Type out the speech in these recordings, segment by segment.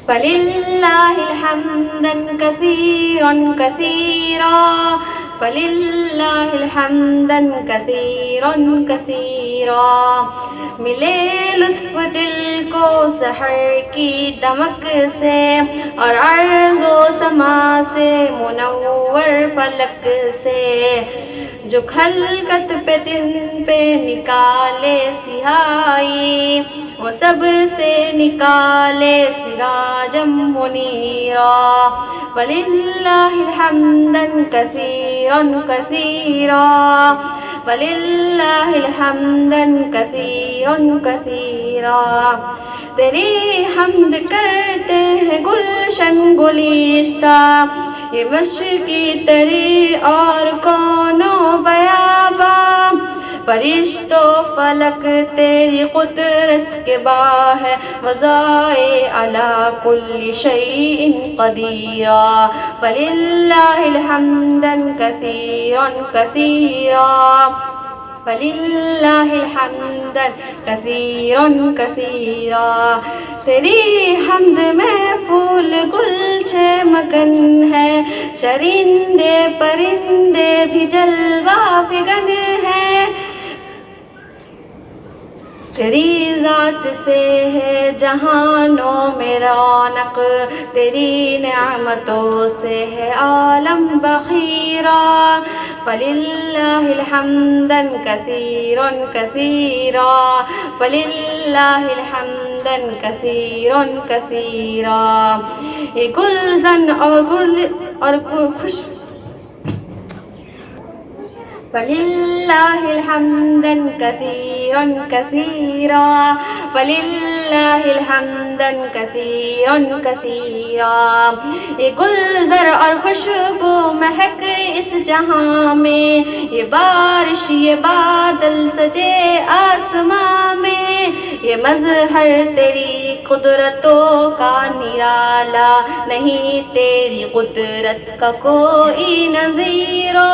فللہ حمدا کثیرا کثیرا فللہ حمدا کثیرا کثیرا ملے لطف دل کو سحر کی دمک سے اور ارض و سما سے منور فلک سے جو خلقت پہ دن پہ نکالے سیاہی وہ سب سے نکالے سراجم منیرا وللہ حمدا کثیرا کثیرا وللہ حمدا کثیرا کثیرا تیری حمد کرتے ہیں گلشن گلیستہ یہ مشرقی تری اور کونو بیاباں فرشت و فلک تیری قدرت کے باہ وضائے علی کل شیء قدیرا فللہ حمدا کثیرا کثیرا فللہ حمدا کثیرا کثیرا تیری حمد میں پھول گلچہ مگن ہے چرندے پرندے بھی جلوہ فگن ہے تیری ذات سے ہے جہانوں میں رونق تیری نعمتوں سے ہے عالم بخیرا فللہ حمدا کثیرا کثیرا فللہ حمدا کثیرا کثیرا یہ گلزن اور خوش فللہ حمدا کثیرا کثیرا فللہ حمدا کثیرا کثیرا یہ گلزر اور خوشبو مہک اس جہاں میں یہ بارش یہ بادل سجے آسماں میں یہ مظہر تیری قدرتوں کا نرالا نہیں تیری قدرت کا کوئی نظیرا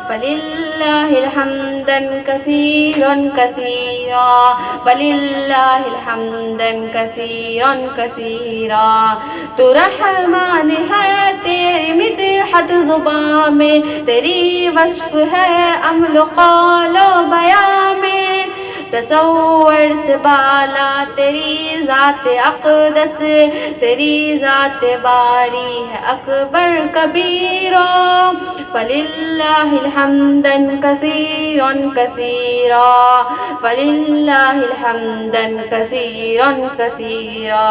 فللہ حمدا کثیرا کثیرا فللہ حمدا کثیرا کثیرا تو رحمان ہے تیری مدحت زباں میں تیری وصف ہے عمل و قول و بیان میں تصور سے بالا تیری ذات اقدس تیری ذات باری ہے اکبر کبیرا فللہ حمدا کثیرا کثیرا فللہ حمدا کثیرا کثیرا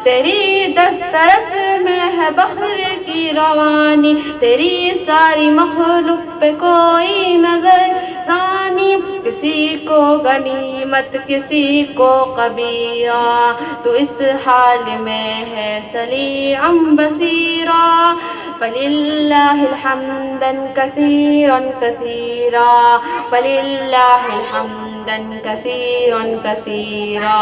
تیری دسترس میں ہے بحر کی روانی تیری ساری مخلوق پہ کوئی نظر ثانی کسی کو غنیمت کسی کو قبیرہ تو اس حال میں ہے سلیعا بصیرا فللہ حمدا کثیرا کثیرا فللہ حمدا کثیرا کثیرا